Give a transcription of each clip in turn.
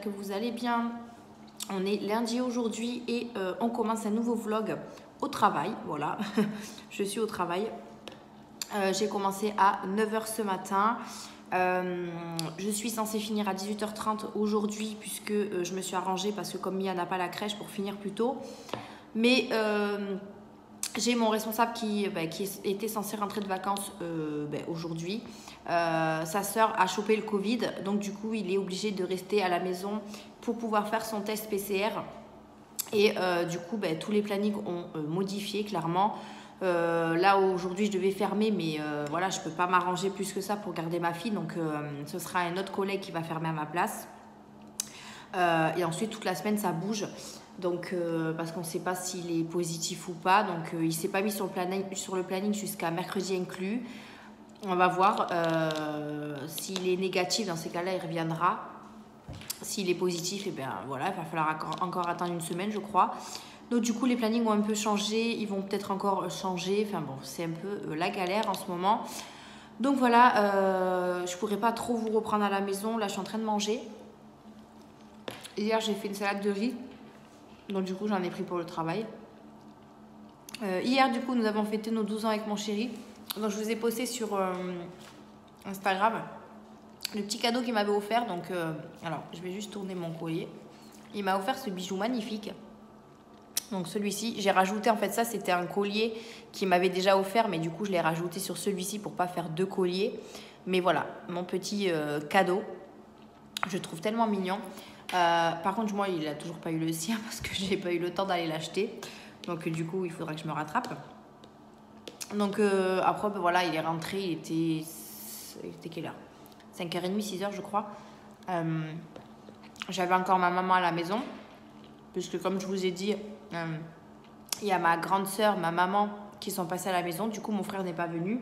que vous allez bien. On est lundi aujourd'hui et on commence un nouveau vlog au travail. Voilà, je suis au travail. J'ai commencé à 9 h ce matin. Je suis censée finir à 18 h 30 aujourd'hui puisque je me suis arrangée parce que comme Mia n'a pas la crèche pour finir plus tôt. Mais j'ai mon responsable qui était censé rentrer de vacances aujourd'hui. Sa sœur a chopé le Covid, donc du coup il est obligé de rester à la maison pour pouvoir faire son test PCR. Et du coup tous les plannings ont modifié clairement. Là aujourd'hui je devais fermer, mais voilà, je peux pas m'arranger plus que ça pour garder ma fille, donc ce sera un autre collègue qui va fermer à ma place. Et ensuite toute la semaine ça bouge. Donc parce qu'on ne sait pas s'il est positif ou pas, donc il ne s'est pas mis sur le planning jusqu'à mercredi inclus. On va voir s'il est négatif, dans ces cas-là il reviendra. S'il est positif, et bien voilà, il va falloir encore attendre une semaine je crois. Donc du coup les plannings ont un peu changé, ils vont peut-être encore changer, enfin bon c'est un peu la galère en ce moment. Donc voilà, je ne pourrais pas trop vous reprendre à la maison, là je suis en train de manger. Hier j'ai fait une salade de riz. Donc du coup j'en ai pris pour le travail. Hier du coup nous avons fêté nos 12 ans avec mon chéri. Donc je vous ai posté sur Instagram le petit cadeau qu'il m'avait offert. Donc alors je vais juste tourner mon collier. Il m'a offert ce bijou magnifique. Donc celui-ci, j'ai rajouté en fait ça, c'était un collier qu'il m'avait déjà offert. Mais du coup je l'ai rajouté sur celui-ci pour pas faire deux colliers. Mais voilà, mon petit cadeau. Je le trouve tellement mignon. Par contre, moi, il n'a toujours pas eu le sien parce que j'ai pas eu le temps d'aller l'acheter. Donc, du coup, il faudra que je me rattrape. Donc, après, voilà, il est rentré. Il était quelle heure? 5h30, 6h, je crois. J'avais encore ma maman à la maison. Puisque, comme je vous ai dit, il y a ma grande sœur, ma maman qui sont passées à la maison. Du coup, mon frère n'est pas venu.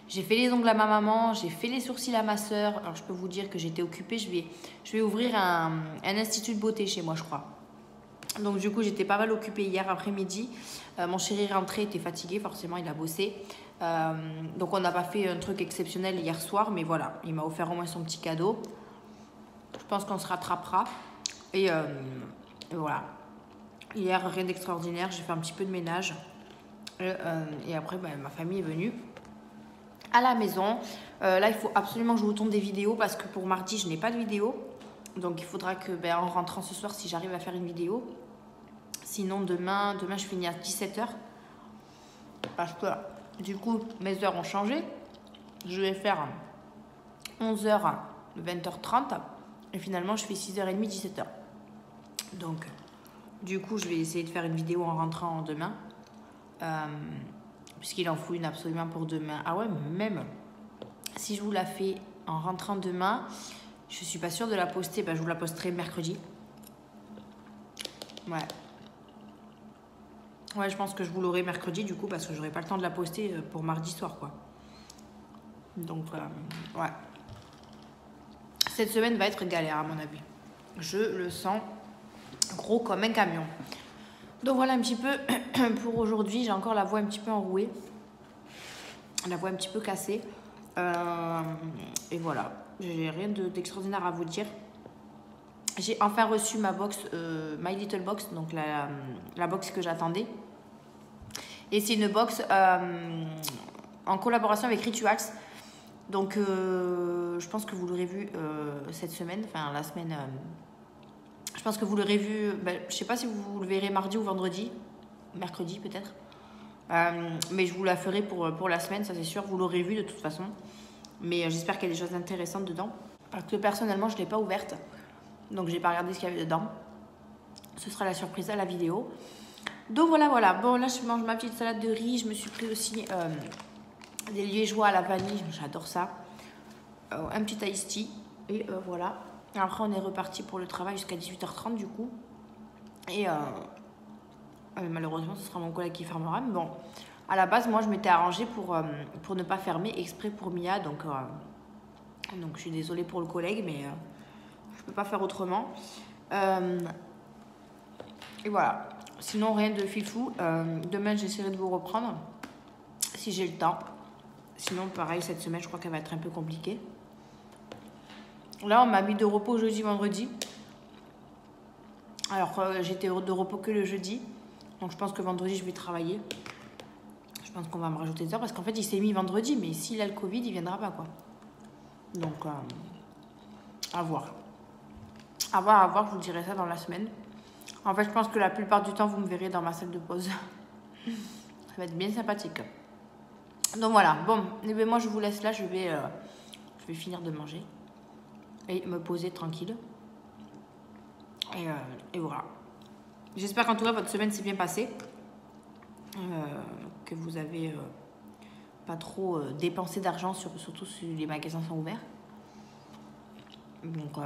J'ai fait les ongles à ma maman, j'ai fait les sourcils à ma soeur. Alors, je peux vous dire que j'étais occupée. Je vais ouvrir un institut de beauté chez moi, je crois. Donc, du coup, j'étais pas mal occupée hier après-midi. Mon chéri est rentré, était fatigué. Forcément, il a bossé. Donc, on n'a pas fait un truc exceptionnel hier soir. Mais voilà, il m'a offert au moins son petit cadeau. Je pense qu'on se rattrapera. Et voilà. Hier, rien d'extraordinaire. J'ai fait un petit peu de ménage. Et après, ma famille est venue à la maison. Là il faut absolument que je vous tourne des vidéos parce que pour mardi je n'ai pas de vidéo, donc il faudra que en rentrant ce soir si j'arrive à faire une vidéo, sinon demain je finis à 17 h parce que du coup mes heures ont changé. Je vais faire 11 h 20 h 30 et finalement je fais 6h30 17 h, donc du coup je vais essayer de faire une vidéo en rentrant demain. Puisqu'il en faut une absolument pour demain. Ah ouais, même si je vous la fais en rentrant demain, je suis pas sûre de la poster. Je vous la posterai mercredi. Ouais. Ouais, je pense que je vous l'aurai mercredi du coup parce que j'aurai pas le temps de la poster pour mardi soir quoi. Donc ouais. Cette semaine va être galère à mon avis. Je le sens gros comme un camion. Donc voilà un petit peu pour aujourd'hui. J'ai encore la voix un petit peu enrouée. La voix un petit peu cassée. Et voilà. J'ai rien d'extraordinaire à vous dire. J'ai enfin reçu ma box, My Little Box. Donc la box que j'attendais. Et c'est une box en collaboration avec Rituals. Donc je pense que vous l'aurez vu cette semaine. Enfin la semaine... je pense que vous l'aurez vu, je sais pas si vous le verrez mardi ou vendredi, mercredi peut-être. Mais je vous la ferai pour la semaine, ça c'est sûr, vous l'aurez vu de toute façon. Mais j'espère qu'il y a des choses intéressantes dedans. Parce que personnellement, je ne l'ai pas ouverte. Donc j'ai pas regardé ce qu'il y avait dedans. Ce sera la surprise à la vidéo. Donc voilà. Bon là je mange ma petite salade de riz. Je me suis pris aussi des liégeois à la vanille, j'adore ça. Un petit iced tea. Et voilà. Après, on est reparti pour le travail jusqu'à 18 h 30 du coup. Et malheureusement, ce sera mon collègue qui fermera. Mais bon, à la base, moi, je m'étais arrangée pour ne pas fermer exprès pour Mia. Donc, je suis désolée pour le collègue, mais je peux pas faire autrement. Et voilà. Sinon, rien de fifou. Demain, j'essaierai de vous reprendre si j'ai le temps. Sinon, pareil, cette semaine, je crois qu'elle va être un peu compliquée. Là, on m'a mis de repos jeudi, vendredi. Alors, j'étais de repos que le jeudi. Donc, je pense que vendredi, je vais travailler. Je pense qu'on va me rajouter des heures parce qu'en fait, il s'est mis vendredi. Mais s'il a le Covid, il viendra pas, quoi. Donc, à voir. À voir, je vous dirai ça dans la semaine. En fait, je pense que la plupart du temps, vous me verrez dans ma salle de pause. Ça va être bien sympathique. Donc voilà, bon, eh bien, moi je vous laisse là, je vais finir de manger et me poser tranquille. Et voilà. J'espère qu'en tout cas votre semaine s'est bien passée, que vous avez pas trop dépensé d'argent, surtout si les magasins sont ouverts. Donc,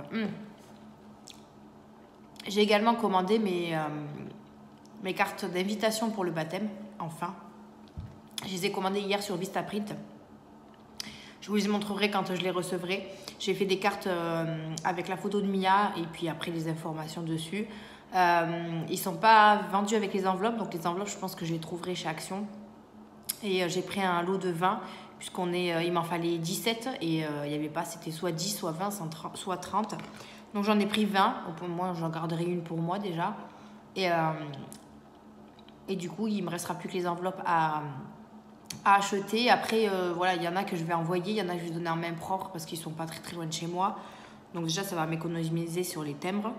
j'ai également commandé mes cartes d'invitation pour le baptême, enfin. Je les ai commandées hier sur Vistaprint. Je vous les montrerai quand je les recevrai. J'ai fait des cartes avec la photo de Mia et puis après les informations dessus. Ils ne sont pas vendus avec les enveloppes. Donc les enveloppes, je pense que je les trouverai chez Action. Et j'ai pris un lot de 20 il m'en fallait 17 et il n'y avait pas, c'était soit 10, soit 20, soit 30. Donc j'en ai pris 20. Au moins, j'en garderai une pour moi déjà. Et du coup, il ne me restera plus que les enveloppes à acheter. Après, voilà, il y en a que je vais envoyer, il y en a que je vais donner en main propre parce qu'ils sont pas très loin de chez moi. Donc déjà, ça va m'économiser sur les timbres.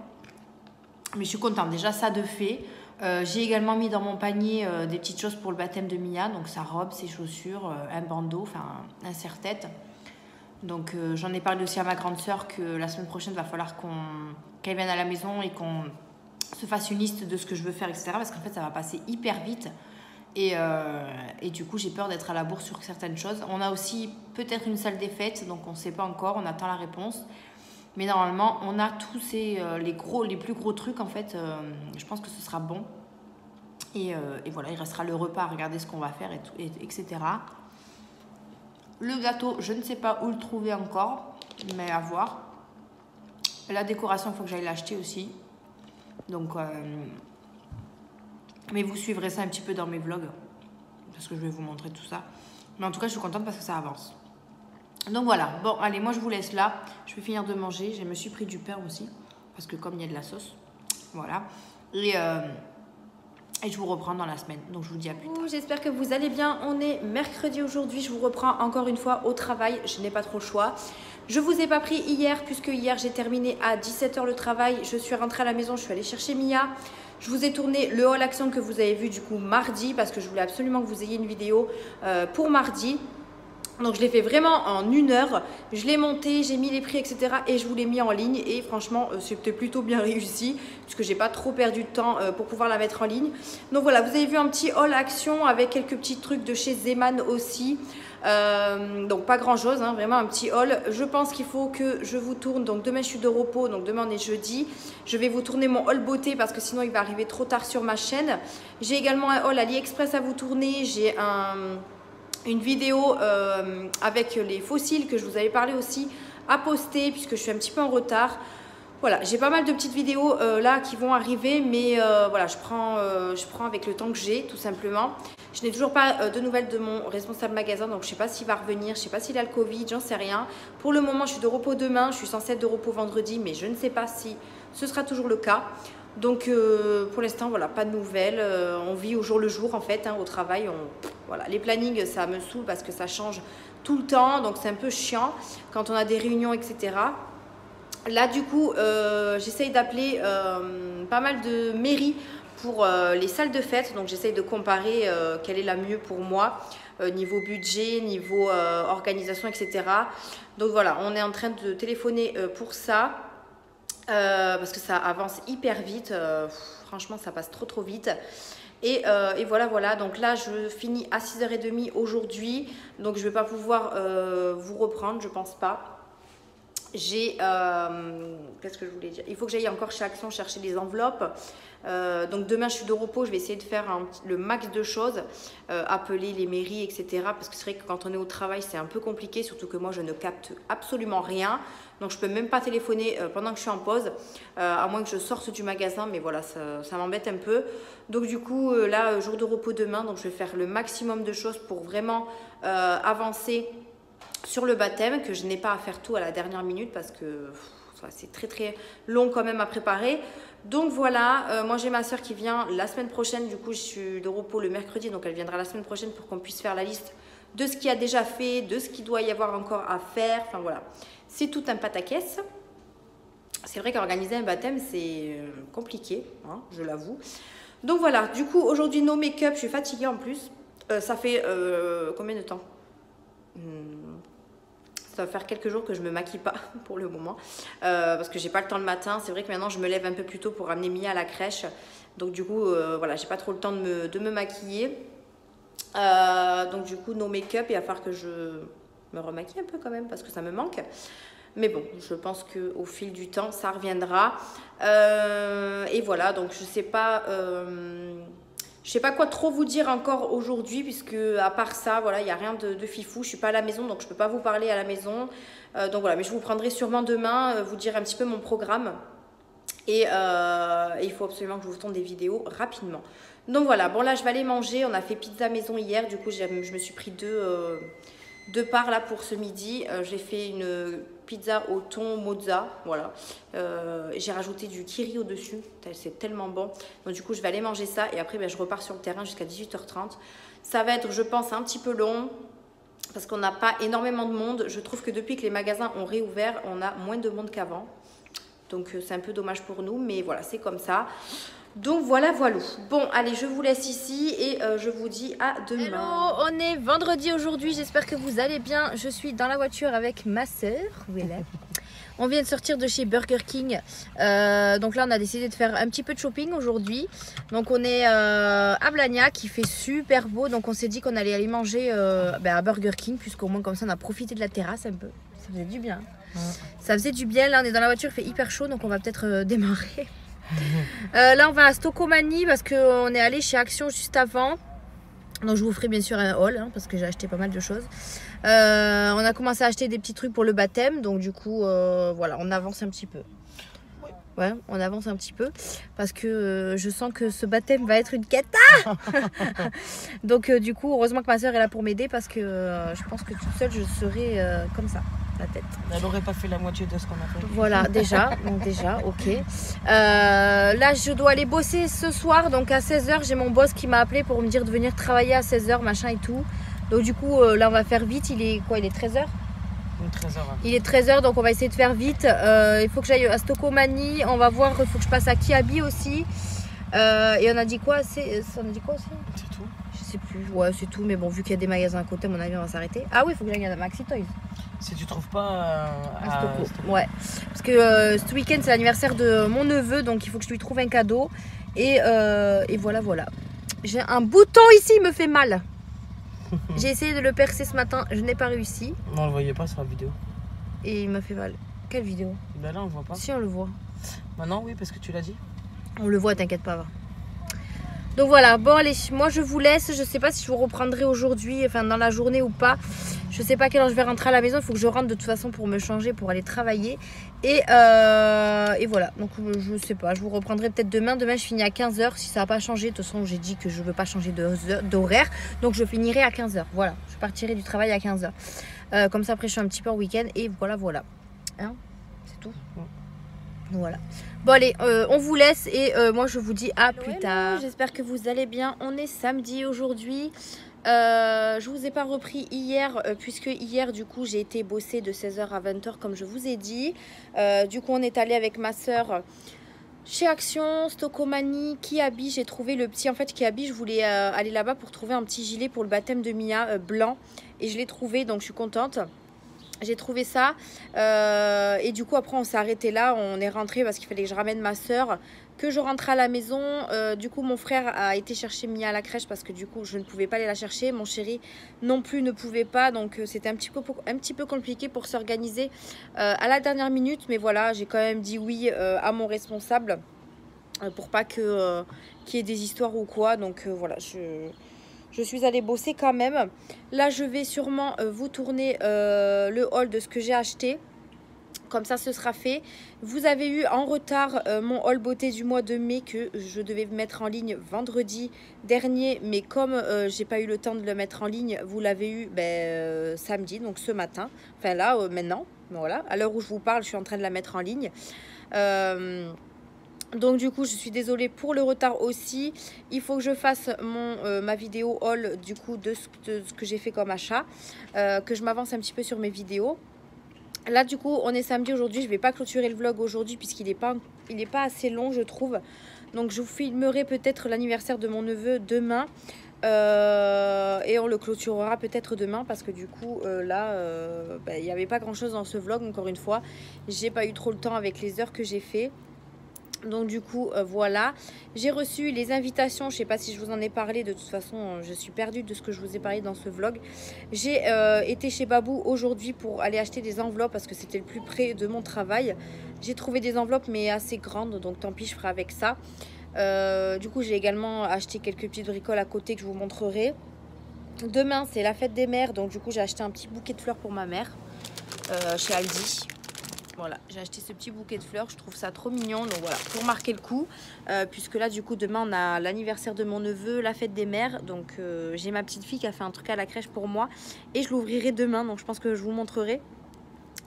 Mais je suis contente. Déjà, ça de fait. J'ai également mis dans mon panier des petites choses pour le baptême de Mia. Donc sa robe, ses chaussures, un bandeau, enfin un serre-tête. Donc j'en ai parlé aussi à ma grande sœur que la semaine prochaine, il va falloir qu'elle vienne à la maison et qu'on se fasse une liste de ce que je veux faire, etc. Parce qu'en fait, ça va passer hyper vite. Et du coup, j'ai peur d'être à la bourre sur certaines choses. On a aussi peut-être une salle des fêtes, donc on ne sait pas encore, on attend la réponse. Mais normalement, on a tous les plus gros trucs, en fait. Je pense que ce sera bon. Et voilà, il restera le repas à regarder ce qu'on va faire, etc. Le gâteau, je ne sais pas où le trouver encore, mais à voir. La décoration, il faut que j'aille l'acheter aussi. Donc... mais vous suivrez ça un petit peu dans mes vlogs. Parce que je vais vous montrer tout ça. Mais en tout cas, je suis contente parce que ça avance. Donc voilà. Bon, allez, moi je vous laisse là. Je vais finir de manger. Je me suis pris du pain aussi. Parce que comme il y a de la sauce. Voilà. Et je vous reprends dans la semaine. Donc je vous dis à plus tard. J'espère que vous allez bien. On est mercredi aujourd'hui. Je vous reprends encore une fois au travail. Je n'ai pas trop le choix. Je ne vous ai pas pris hier. Puisque hier, j'ai terminé à 17 h le travail. Je suis rentrée à la maison. Je suis allée chercher Mia. Je vous ai tourné le haul action que vous avez vu du coup mardi parce que je voulais absolument que vous ayez une vidéo pour mardi. Donc je l'ai fait vraiment en 1 heure. Je l'ai monté, j'ai mis les prix, etc. Et je vous l'ai mis en ligne. Et franchement, c'était plutôt bien réussi puisque j'ai pas trop perdu de temps pour pouvoir la mettre en ligne. Donc voilà, vous avez vu un petit haul action avec quelques petits trucs de chez Zeman aussi. Donc pas grand chose, hein, vraiment un petit haul. Je pense qu'il faut que je vous tourne. Donc demain je suis de repos, donc demain on est jeudi. Je vais vous tourner mon haul beauté parce que sinon il va arriver trop tard sur ma chaîne. J'ai également un haul AliExpress à vous tourner. J'ai une vidéo avec les fossiles que je vous avais parlé aussi à poster puisque je suis un petit peu en retard. Voilà, j'ai pas mal de petites vidéos là qui vont arriver, mais voilà, je prends avec le temps que j'ai tout simplement. Je n'ai toujours pas de nouvelles de mon responsable magasin, donc je ne sais pas s'il va revenir, je ne sais pas s'il a le Covid, j'en sais rien. Pour le moment, je suis de repos demain, je suis censée être de repos vendredi, mais je ne sais pas si ce sera toujours le cas. Donc pour l'instant, voilà, pas de nouvelles. On vit au jour le jour en fait, hein, au travail. Voilà, les plannings, ça me saoule parce que ça change tout le temps, donc c'est un peu chiant quand on a des réunions, etc. Là, du coup, j'essaye d'appeler pas mal de mairies pour les salles de fête. Donc, j'essaye de comparer quelle est la mieux pour moi, niveau budget, niveau organisation, etc. Donc, voilà, on est en train de téléphoner pour ça parce que ça avance hyper vite. Franchement, ça passe trop vite. Et voilà. Donc là, je finis à 6h30 aujourd'hui. Donc, je ne vais pas pouvoir vous reprendre, je pense pas. Qu'est-ce que je voulais dire? Il faut que j'aille encore chez Action chercher les enveloppes. Donc demain je suis de repos, je vais essayer de faire le max de choses, appeler les mairies, etc. Parce que c'est vrai que quand on est au travail c'est un peu compliqué, surtout que moi je ne capte absolument rien. Donc je peux même pas téléphoner pendant que je suis en pause, à moins que je sorte du magasin, mais voilà, ça m'embête un peu. Donc du coup là, jour de repos demain, donc je vais faire le maximum de choses pour vraiment avancer sur le baptême, que je n'ai pas à faire tout à la dernière minute parce que c'est très très long quand même à préparer. Donc voilà, moi j'ai ma soeur qui vient la semaine prochaine, du coup je suis de repos le mercredi, donc elle viendra la semaine prochaine pour qu'on puisse faire la liste de ce qu'il y a déjà fait, de ce qu'il doit y avoir encore à faire, enfin voilà. C'est tout un pataquès. C'est vrai qu'organiser un baptême c'est compliqué, hein, je l'avoue. Donc voilà, du coup aujourd'hui no make-up, je suis fatiguée en plus. Ça fait combien de temps? Ça va faire quelques jours que je me maquille pas pour le moment parce que j'ai pas le temps le matin. C'est vrai que maintenant je me lève un peu plus tôt pour amener Mia à la crèche. Donc du coup voilà, j'ai pas trop le temps de me maquiller. Donc du coup no make-up, il va falloir que je me remaquille un peu quand même parce que ça me manque. Mais bon, je pense qu'au fil du temps, ça reviendra. Et voilà, donc je sais pas... je sais pas quoi trop vous dire encore aujourd'hui puisque à part ça, voilà, il n'y a rien de fifou. Je suis pas à la maison donc je peux pas vous parler à la maison. Donc voilà, mais je vous prendrai sûrement demain, vous dire un petit peu mon programme. Et il faut absolument que je vous tourne des vidéos rapidement. Donc voilà, bon là je vais aller manger. On a fait pizza maison hier, du coup je me suis pris deux parts là pour ce midi. J'ai fait une pizza au thon mozza, voilà. J'ai rajouté du kiri au dessus, c'est tellement bon. Donc du coup je vais aller manger ça et après ben, je repars sur le terrain jusqu'à 18h30. Ça va être, je pense, un petit peu long parce qu'on n'a pas énormément de monde. Je trouve que depuis que les magasins ont réouvert, on a moins de monde qu'avant. Donc c'est un peu dommage pour nous, mais voilà, c'est comme ça. Donc voilà, voilà. Bon, allez, je vous laisse ici et je vous dis à demain. Hello, on est vendredi aujourd'hui, j'espère que vous allez bien. Je suis dans la voiture avec ma soeur. Où elle est? On vient de sortir de chez Burger King. Donc là, on a décidé de faire un petit peu de shopping aujourd'hui. Donc on est à Blagnac, qui fait super beau. Donc on s'est dit qu'on allait aller manger à Burger King, puisqu'au moins comme ça, on a profité de la terrasse un peu. Ça faisait du bien. Ça faisait du bien. Là, on est dans la voiture, il fait hyper chaud, donc on va peut-être démarrer. Là, on va à Stocomanie parce qu'on est allé chez Action juste avant. Donc, je vous ferai bien sûr un haul hein, parce que j'ai acheté pas mal de choses. On a commencé à acheter des petits trucs pour le baptême. Donc, du coup, voilà, on avance un petit peu. Ouais, on avance un petit peu parce que je sens que ce baptême va être une cata. Donc, du coup, heureusement que ma soeur est là pour m'aider parce que je pense que toute seule, je serais comme ça. La tête. Elle n'aurait pas fait la moitié de ce qu'on a fait. Voilà, déjà, donc déjà, ok. Là, je dois aller bosser ce soir, donc à 16h, j'ai mon boss qui m'a appelé pour me dire de venir travailler à 16h, machin et tout. Donc du coup, là, on va faire vite. Il est quoi? Il est 13h? 13h. Hein. Il est 13h, donc on va essayer de faire vite. Il faut que j'aille à Stocomanie. On va voir, il faut que je passe à Kiabi aussi. Et on a dit quoi? On a dit quoi aussi? C'est tout. Je sais plus. Ouais, c'est tout. Mais bon, vu qu'il y a des magasins à côté, à mon avis, on va s'arrêter. Ah oui, il faut que j'aille à Maxi Toys. Si tu trouves pas à Stoco. Ouais. Parce que ce week-end, c'est l'anniversaire de mon neveu, donc il faut que je lui trouve un cadeau. Et voilà, voilà. J'ai un bouton ici, il me fait mal. J'ai essayé de le percer ce matin, je n'ai pas réussi. On le voyait pas sur la vidéo. Et il m'a fait mal. Quelle vidéo? Ben là, on le voit pas. Si, on le voit. Maintenant, oui, parce que tu l'as dit. On le voit, t'inquiète pas. Va. Donc voilà, bon allez, moi je vous laisse. Je sais pas si je vous reprendrai aujourd'hui, enfin dans la journée ou pas. Je sais pas à quelle heure je vais rentrer à la maison. Il faut que je rentre de toute façon pour me changer, pour aller travailler. Et voilà, donc je sais pas, je vous reprendrai peut-être demain. Demain je finis à 15h si ça n'a pas changé. De toute façon j'ai dit que je veux pas changer d'horaire. Donc je finirai à 15h. Voilà, je partirai du travail à 15h. Comme ça après je suis un petit peu en week-end. Et voilà, voilà. Hein, c'est tout. Voilà. Bon allez, on vous laisse et moi je vous dis à plus tard. J'espère que vous allez bien. On est samedi aujourd'hui. Je vous ai pas repris hier puisque hier du coup j'ai été bosser de 16h à 20h comme je vous ai dit. Du coup on est allé avec ma soeur chez Action, Stocomanie, Kiabi. J'ai trouvé le petit, en fait Kiabi, je voulais aller là-bas pour trouver un petit gilet pour le baptême de Mia blanc et je l'ai trouvé donc je suis contente. J'ai trouvé ça et du coup après on s'est arrêté là, on est rentré parce qu'il fallait que je ramène ma soeur, que je rentre à la maison. Du coup mon frère a été chercher Mia à la crèche parce que du coup je ne pouvais pas aller la chercher, mon chéri non plus ne pouvait pas, donc c'était un petit peu compliqué pour s'organiser à la dernière minute, mais voilà j'ai quand même dit oui à mon responsable pour pas qu'il y ait des histoires ou quoi, donc voilà je suis allée bosser quand même. Là, je vais sûrement vous tourner le haul de ce que j'ai acheté. Comme ça, ce sera fait. Vous avez eu en retard mon haul beauté du mois de mai que je devais mettre en ligne vendredi dernier. Mais comme j'ai pas eu le temps de le mettre en ligne, vous l'avez eu samedi, donc ce matin. Enfin là, maintenant. Voilà, à l'heure où je vous parle, je suis en train de la mettre en ligne. Donc du coup, je suis désolée pour le retard aussi. Il faut que je fasse ma vidéo haul du coup de ce que j'ai fait comme achat. Que je m'avance un petit peu sur mes vidéos. Là du coup on est samedi aujourd'hui, je vais pas clôturer le vlog aujourd'hui puisqu'il n'est pas assez long je trouve. Donc je vous filmerai peut-être l'anniversaire de mon neveu demain et on le clôturera peut-être demain parce que du coup là il n'y avait pas grand chose dans ce vlog encore une fois. J'ai pas eu trop le temps avec les heures que j'ai fait. Donc du coup voilà, j'ai reçu les invitations, je sais pas si je vous en ai parlé, de toute façon je suis perdue de ce que je vous ai parlé dans ce vlog. J'ai été chez Babou aujourd'hui pour aller acheter des enveloppes parce que c'était le plus près de mon travail. J'ai trouvé des enveloppes mais assez grandes, donc tant pis je ferai avec ça. Du coup j'ai également acheté quelques petites bricoles à côté que je vous montrerai. Demain c'est la fête des mères, donc du coup j'ai acheté un petit bouquet de fleurs pour ma mère chez Aldi. Voilà, j'ai acheté ce petit bouquet de fleurs, je trouve ça trop mignon, donc voilà, pour marquer le coup, puisque là du coup demain on a l'anniversaire de mon neveu, la fête des mères, donc j'ai ma petite fille qui a fait un truc à la crèche pour moi, et je l'ouvrirai demain, donc je pense que je vous montrerai.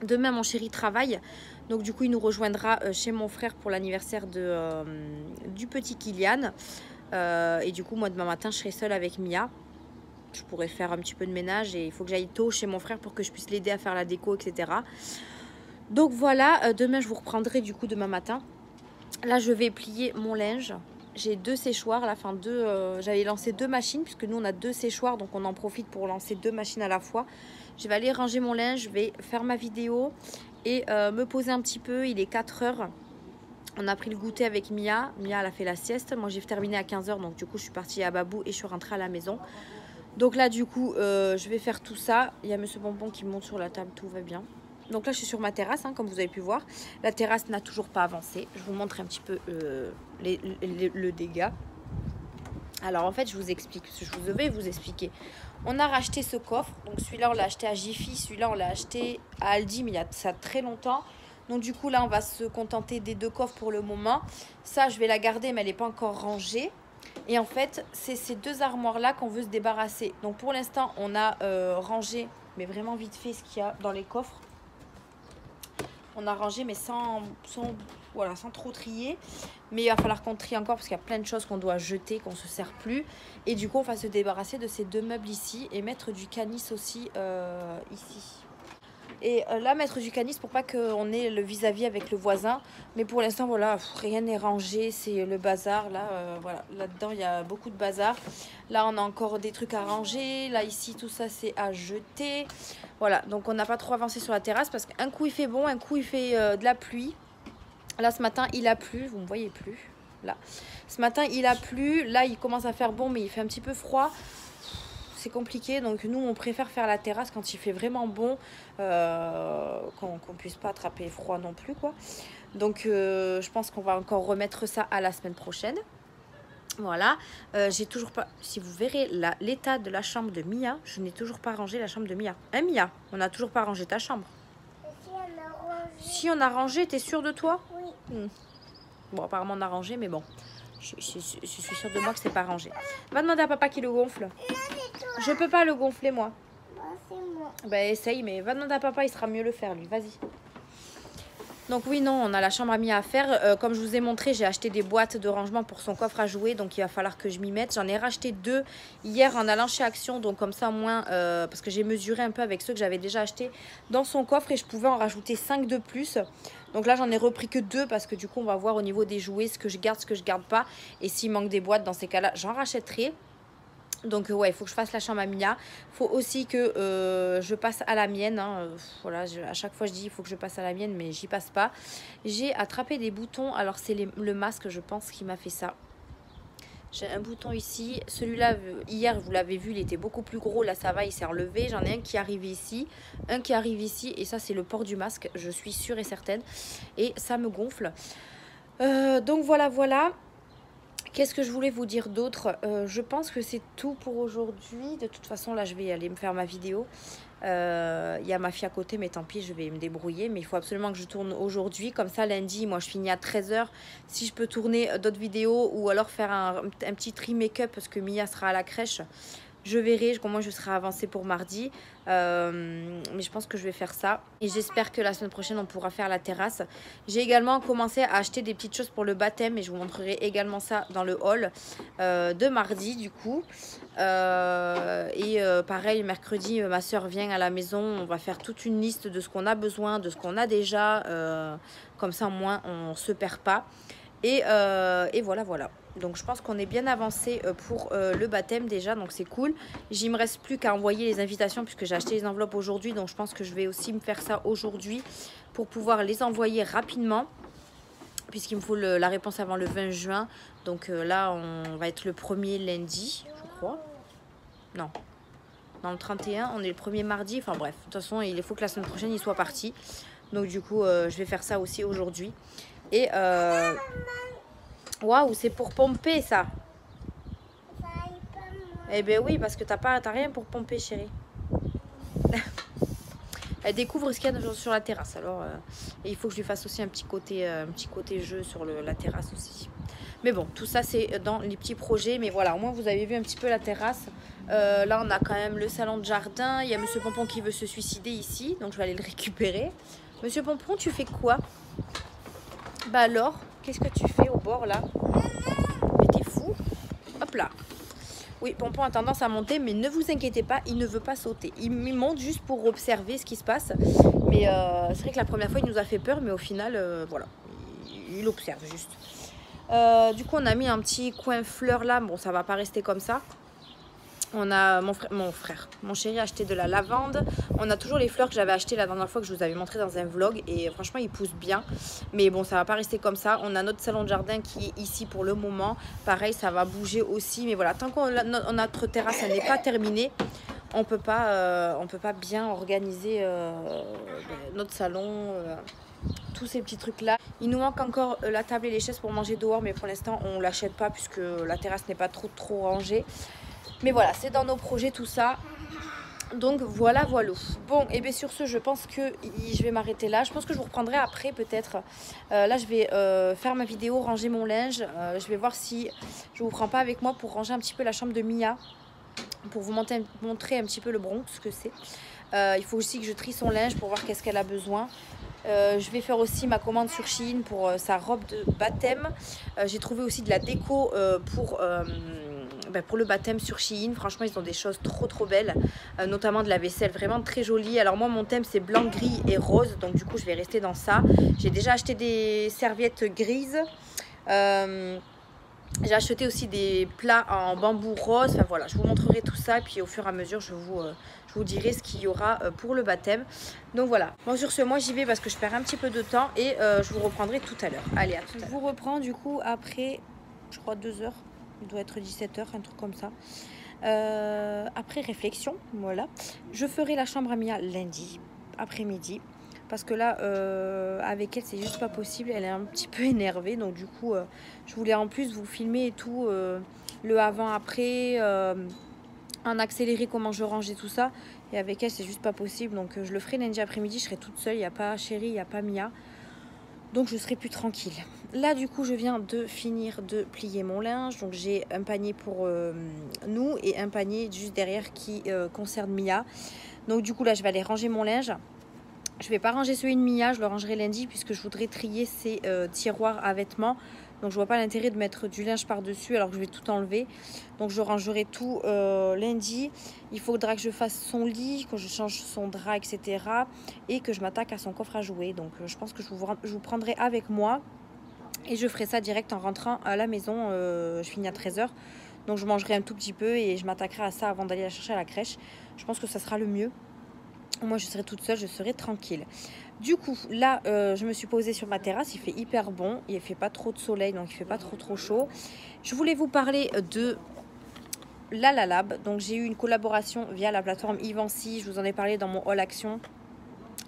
Demain mon chéri travaille, donc du coup il nous rejoindra chez mon frère pour l'anniversaire du petit Kylian, et du coup moi demain matin je serai seule avec Mia. Je pourrais faire un petit peu de ménage et il faut que j'aille tôt chez mon frère pour que je puisse l'aider à faire la déco, etc. Donc voilà, demain je vous reprendrai du coup demain matin. Là je vais plier mon linge. J'ai 2 séchoirs, j'avais lancé 2 machines puisque nous on a 2 séchoirs, donc on en profite pour lancer 2 machines à la fois. Je vais aller ranger mon linge, je vais faire ma vidéo et me poser un petit peu. Il est 4 h. On a pris le goûter avec Mia. Mia elle a fait la sieste. Moi j'ai terminé à 15 h, donc du coup je suis partie à Babou et je suis rentrée à la maison. Donc là du coup je vais faire tout ça. Il y a Monsieur Bonbon qui monte sur la table, tout va bien. Donc là je suis sur ma terrasse comme vous avez pu voir. La terrasse n'a toujours pas avancé. Je vous montre un petit peu le dégât. Alors en fait je vous explique, je vais vous expliquer. On a racheté ce coffre. Donc celui-là on l'a acheté à Jiffy, celui-là on l'a acheté à Aldi mais il y a ça très longtemps. Donc du coup là on va se contenter des 2 coffres pour le moment. Ça je vais la garder mais elle n'est pas encore rangée. Et en fait c'est ces 2 armoires là qu'on veut se débarrasser. Donc pour l'instant on a rangé mais vraiment vite fait ce qu'il y a dans les coffres. On a rangé mais sans trop trier. Mais il va falloir qu'on trie encore parce qu'il y a plein de choses qu'on doit jeter, qu'on ne se sert plus. Et du coup on va se débarrasser de ces 2 meubles ici et mettre du canis aussi ici. Et là mettre du canis pour pas qu'on ait le vis-à-vis avec le voisin. Mais pour l'instant voilà, rien n'est rangé, c'est le bazar. Là voilà, là-dedans il y a beaucoup de bazar. Là on a encore des trucs à ranger. Là ici tout ça c'est à jeter. Voilà, donc on n'a pas trop avancé sur la terrasse parce qu'un coup il fait bon, un coup il fait de la pluie. Là ce matin il a plu, vous ne me voyez plus. Là, ce matin il a plu, là il commence à faire bon mais il fait un petit peu froid. C'est compliqué, donc nous on préfère faire la terrasse quand il fait vraiment bon, qu'on puisse pas attraper froid non plus quoi. Donc je pense qu'on va encore remettre ça à la semaine prochaine. Voilà, j'ai toujours pas, si vous verrez l'état de la chambre de Mia, je n'ai toujours pas rangé la chambre de Mia. Hein Mia, on n'a toujours pas rangé ta chambre. Si on a rangé, t'es sûre de toi? Oui. Bon apparemment on a rangé mais bon. Je suis sûre de moi que c'est pas rangé. Va demander à papa qui le gonfle. Je peux pas le gonfler moi. C'est moi. Bah essaye, mais va demander à papa, il sera mieux le faire lui. Vas-y. Donc oui, non, on a la chambre à Mia à faire. Comme je vous ai montré, j'ai acheté des boîtes de rangement pour son coffre à jouets. Donc il va falloir que je m'y mette. J'en ai racheté 2 hier en allant chez Action. Donc comme ça, au moins, parce que j'ai mesuré un peu avec ceux que j'avais déjà achetés dans son coffre. Et je pouvais en rajouter 5 de plus. Donc là, j'en ai repris que 2 parce que du coup, on va voir au niveau des jouets ce que je garde pas. Et s'il manque des boîtes, dans ces cas-là, j'en rachèterai. Donc ouais, il faut que je fasse la chambre à Mia. Il faut aussi que je passe à la mienne. Voilà, à chaque fois je dis il faut que je passe à la mienne, mais j'y passe pas. J'ai attrapé des boutons. Alors c'est le masque, je pense, qui m'a fait ça. J'ai un bouton ici. Celui-là, hier, vous l'avez vu, il était beaucoup plus gros. Là, ça va, il s'est relevé. J'en ai un qui arrive ici, un qui arrive ici. Et ça, c'est le port du masque, je suis sûre et certaine. Et ça me gonfle. Donc voilà, voilà. Qu'est-ce que je voulais vous dire d'autre? Je pense que c'est tout pour aujourd'hui. De toute façon, là, je vais aller me faire ma vidéo. Il y a ma fille à côté, mais tant pis, je vais me débrouiller. Mais il faut absolument que je tourne aujourd'hui. Comme ça, lundi, moi, je finis à 13 h. Si je peux tourner d'autres vidéos ou alors faire un petit tri make-up parce que Mia sera à la crèche, je verrai comment je serai avancée pour mardi. Mais je pense que je vais faire ça. Et j'espère que la semaine prochaine, on pourra faire la terrasse. J'ai également commencé à acheter des petites choses pour le baptême. Et je vous montrerai également ça dans le haul de mardi, du coup. Pareil, mercredi, ma soeur vient à la maison. On va faire toute une liste de ce qu'on a besoin, de ce qu'on a déjà. Comme ça, au moins, on ne se perd pas. Et voilà. Donc je pense qu'on est bien avancé pour le baptême déjà, donc c'est cool. Il me reste plus qu'à envoyer les invitations puisque j'ai acheté les enveloppes aujourd'hui. Donc je pense que je vais aussi me faire ça aujourd'hui pour pouvoir les envoyer rapidement. Puisqu'il me faut la réponse avant le 20 juin. Donc là, on va être le 1er lundi, je crois. Non, le 31, on est le 1er mardi. Enfin bref, de toute façon, il faut que la semaine prochaine, il soit parti. Donc du coup, je vais faire ça aussi aujourd'hui. Et waouh, c'est pour pomper ça. Eh ben oui, parce que t'as rien pour pomper, chérie. Elle découvre ce qu'il y a sur la terrasse. Alors, et il faut que je lui fasse aussi un petit côté jeu sur la terrasse aussi. Mais bon, tout ça c'est dans les petits projets. Mais voilà, au moins vous avez vu un petit peu la terrasse. Là, on a quand même le salon de jardin. Il y a Monsieur Pompon qui veut se suicider ici, donc je vais aller le récupérer. Monsieur Pompon, tu fais quoi? Bah alors, qu'est-ce que tu fais au bord là? Mais t'es fou? Hop là. Oui, Pompon a tendance à monter, mais ne vous inquiétez pas, il ne veut pas sauter. Il monte juste pour observer ce qui se passe. Mais c'est vrai que la première fois, il nous a fait peur, mais au final, voilà, il observe juste. Du coup, on a mis un petit coin fleurs là. Bon, ça va pas rester comme ça. On a mon chéri a acheté de la lavande. On a toujours les fleurs que j'avais achetées la dernière fois que je vous avais montré dans un vlog. Et franchement, ils poussent bien. Mais bon, ça va pas rester comme ça. On a notre salon de jardin qui est ici pour le moment. Pareil, ça va bouger aussi. Mais voilà, tant qu'on notre terrasse n'est pas terminée, on peut pas bien organiser notre salon. Tous ces petits trucs là. Il nous manque encore la table et les chaises pour manger dehors. Mais pour l'instant, on l'achète pas puisque la terrasse n'est pas trop rangée. Mais voilà, c'est dans nos projets tout ça. Donc voilà. Bon, et bien sur ce, je pense que je vais m'arrêter là. Je pense que je vous reprendrai après peut-être. Là, je vais faire ma vidéo, ranger mon linge. Je vais voir si je vous prends pas avec moi pour ranger un petit peu la chambre de Mia. Pour vous montrer un petit peu le Bronx, ce que c'est. Il faut aussi que je trie son linge pour voir qu'est-ce qu'elle a besoin. Je vais faire aussi ma commande sur Shein pour sa robe de baptême. J'ai trouvé aussi de la déco pour le baptême sur Shein. Franchement, ils ont des choses trop belles, notamment de la vaisselle vraiment très jolie. Alors moi, mon thème c'est blanc, gris et rose, donc du coup je vais rester dans ça. J'ai déjà acheté des serviettes grises. J'ai acheté aussi des plats en bambou rose. Enfin voilà, je vous montrerai tout ça. Puis au fur et à mesure, je vous dirai ce qu'il y aura pour le baptême. Donc voilà. Bon, sur ce, moi j'y vais parce que je perds un petit peu de temps. Et je vous reprendrai tout à l'heure. Allez, à tout à l'heure. Je vous reprends du coup après, je crois 2 h. Il doit être 17 h, un truc comme ça. Après réflexion, voilà. Je ferai la chambre à Mia lundi après-midi. Parce que là, avec elle, c'est juste pas possible. Elle est un petit peu énervée. Donc du coup, je voulais en plus vous filmer et tout. Le avant-après. En accéléré comment je range et tout ça. Et avec elle, c'est juste pas possible. Donc je le ferai lundi après-midi. Je serai toute seule. Il n'y a pas Chérie, il n'y a pas Mia. Donc je serai plus tranquille. Là du coup je viens de finir de plier mon linge. Donc j'ai un panier pour nous et un panier juste derrière qui concerne Mia. Donc du coup là je vais aller ranger mon linge. Je vais pas ranger celui de Mia, je le rangerai lundi puisque je voudrais trier ses tiroirs à vêtements. Donc je vois pas l'intérêt de mettre du linge par dessus alors que je vais tout enlever. Donc je rangerai tout lundi. Il faudra que je fasse son lit, que je change son drap, etc. Et que je m'attaque à son coffre à jouets. Donc je pense que je vous prendrai avec moi. Et je ferai ça direct en rentrant à la maison. Je finis à 13 h. Donc je mangerai un tout petit peu et je m'attaquerai à ça avant d'aller la chercher à la crèche. Je pense que ça sera le mieux. Moi je serai toute seule, je serai tranquille. Du coup là je me suis posée sur ma terrasse. Il fait hyper bon, il fait pas trop de soleil donc il fait pas trop chaud. Je voulais vous parler de la Lalab. Donc j'ai eu une collaboration via la plateforme Ivancy. Je vous en ai parlé dans mon haul action.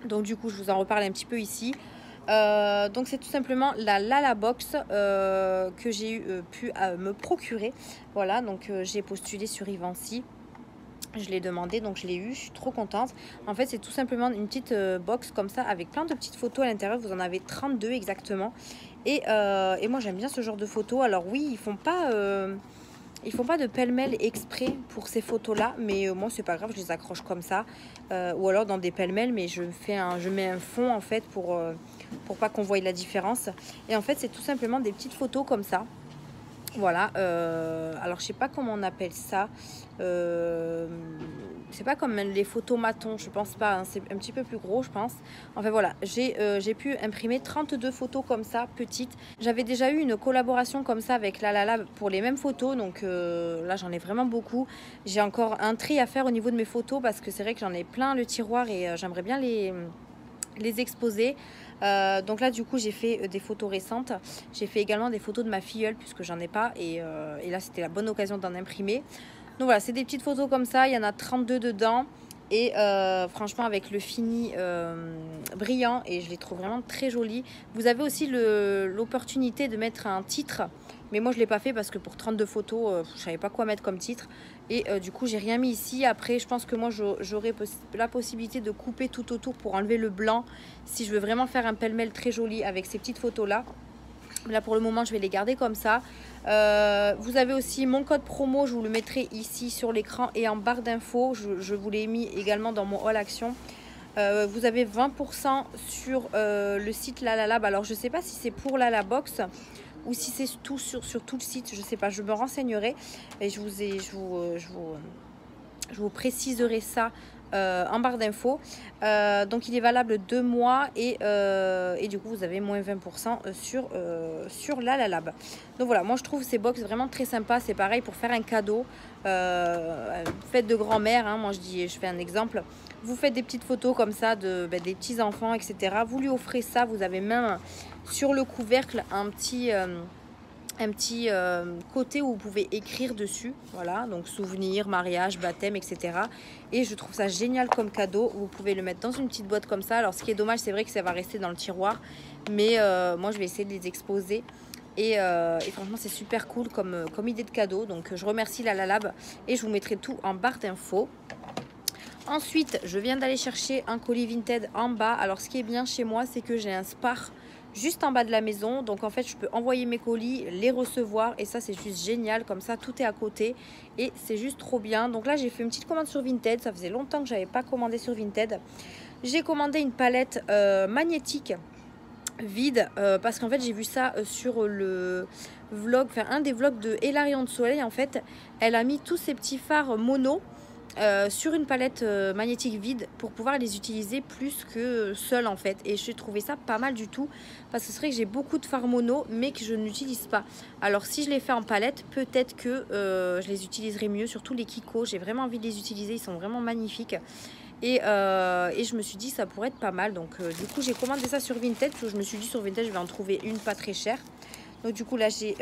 Donc du coup je vous en reparle un petit peu ici. Donc c'est tout simplement la Lalabox que j'ai pu me procurer. Voilà, donc j'ai postulé sur Ivancy. Je l'ai demandé, donc je l'ai eu, je suis trop contente. En fait, c'est tout simplement une petite box comme ça avec plein de petites photos à l'intérieur. Vous en avez 32 exactement. Et moi, j'aime bien ce genre de photos. Alors oui, ils font pas de pêle-mêle exprès pour ces photos-là, mais moi, c'est pas grave, je les accroche comme ça. Ou alors dans des pêle-mêle, mais je mets un fond en fait pour pas qu'on voie la différence. Et en fait, c'est tout simplement des petites photos comme ça. Voilà, alors je sais pas comment on appelle ça, c'est pas comme les photos matons, je pense pas, hein, c'est un petit peu plus gros je pense. Enfin voilà, j'ai pu imprimer 32 photos comme ça, petites. J'avais déjà eu une collaboration comme ça avec Lalala pour les mêmes photos, donc là j'en ai vraiment beaucoup. J'ai encore un tri à faire au niveau de mes photos parce que c'est vrai que j'en ai plein le tiroir et j'aimerais bien les exposer. Donc là du coup j'ai fait des photos récentes, j'ai fait également des photos de ma filleule puisque j'en ai pas et là c'était la bonne occasion d'en imprimer. Donc voilà, c'est des petites photos comme ça, il y en a 32 dedans et franchement avec le fini brillant et je les trouve vraiment très jolies. Vous avez aussi l'opportunité de mettre un titre, mais moi je l'ai pas fait parce que pour 32 photos je savais pas quoi mettre comme titre et du coup j'ai rien mis ici. Après je pense que moi j'aurai la possibilité de couper tout autour pour enlever le blanc si je veux vraiment faire un pêle-mêle très joli avec ces petites photos là. Là pour le moment je vais les garder comme ça. Vous avez aussi mon code promo, je vous le mettrai ici sur l'écran et en barre d'infos. Je vous l'ai mis également dans mon haul action. Vous avez 20% sur le site Lalalab. Alors je sais pas si c'est pour Lalabox ou si c'est tout sur tout le site, je sais pas, je me renseignerai et je vous préciserai ça en barre d'infos. Donc il est valable 2 mois et du coup vous avez moins 20% sur Lalab. Donc voilà, moi je trouve ces box vraiment très sympas. C'est pareil pour faire un cadeau, fête de grand-mère, hein, moi je fais un exemple. Vous faites des petites photos comme ça des petits enfants, etc. Vous lui offrez ça, vous avez même sur le couvercle un petit côté où vous pouvez écrire dessus, voilà, donc souvenirs, mariage, baptême, etc. Et je trouve ça génial comme cadeau. Vous pouvez le mettre dans une petite boîte comme ça. Alors ce qui est dommage, c'est vrai que ça va rester dans le tiroir, mais moi je vais essayer de les exposer. Et franchement c'est super cool comme idée de cadeau. Donc je remercie Lalab et je vous mettrai tout en barre d'infos. Ensuite je viens d'aller chercher un colis Vinted en bas. Alors ce qui est bien chez moi, c'est que j'ai un Spar juste en bas de la maison, donc en fait je peux envoyer mes colis, les recevoir et ça c'est juste génial, comme ça tout est à côté et c'est juste trop bien. Donc là j'ai fait une petite commande sur Vinted, ça faisait longtemps que j'avais pas commandé sur Vinted. J'ai commandé une palette magnétique vide parce qu'en fait j'ai vu ça sur le vlog, enfin un des vlogs de Hélarion de Soleil. En fait elle a mis tous ces petits phares mono sur une palette magnétique vide pour pouvoir les utiliser plus que seul en fait, et j'ai trouvé ça pas mal du tout parce que c'est vrai que j'ai beaucoup de phares mono mais que je n'utilise pas. Alors si je les fais en palette, peut-être que je les utiliserai mieux, surtout les Kiko, j'ai vraiment envie de les utiliser, ils sont vraiment magnifiques. Et je me suis dit ça pourrait être pas mal, donc du coup j'ai commandé ça sur Vinted parce que je me suis dit sur Vinted je vais en trouver une pas très chère. Donc du coup là j'ai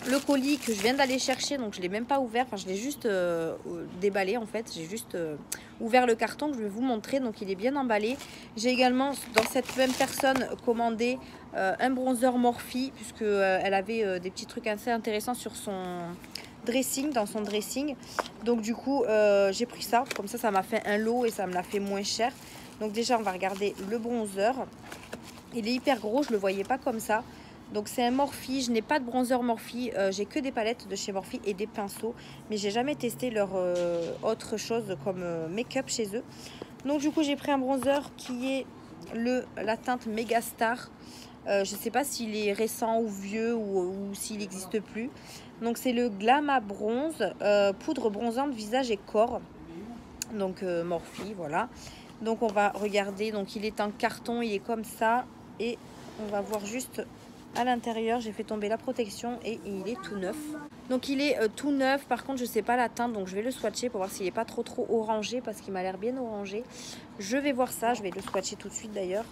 le colis que je viens d'aller chercher, donc je l'ai même pas ouvert, enfin je l'ai juste déballé en fait, j'ai juste ouvert le carton que je vais vous montrer, donc il est bien emballé. J'ai également dans cette même personne commandé un bronzer Morphe puisque elle avait des petits trucs assez intéressants sur son dressing, dans son dressing. Donc du coup j'ai pris ça, comme ça m'a fait un lot et ça me l'a fait moins cher. Donc déjà on va regarder le bronzer, il est hyper gros, je le voyais pas comme ça. Donc c'est un Morphe, je n'ai pas de bronzer Morphe, j'ai que des palettes de chez Morphe et des pinceaux, mais j'ai jamais testé leur autre chose comme make-up chez eux. Donc du coup j'ai pris un bronzer qui est la teinte Megastar. Je ne sais pas s'il est récent ou vieux ou s'il n'existe plus. Donc c'est le Glama Bronze, poudre bronzante visage et corps. Donc Morphe, voilà. Donc on va regarder, donc il est en carton, il est comme ça et on va voir juste à l'intérieur. J'ai fait tomber la protection et il est tout neuf. Donc il est tout neuf, par contre je sais pas la teinte, donc je vais le swatcher pour voir s'il est pas trop orangé parce qu'il m'a l'air bien orangé. Je vais voir ça, je vais le swatcher tout de suite d'ailleurs.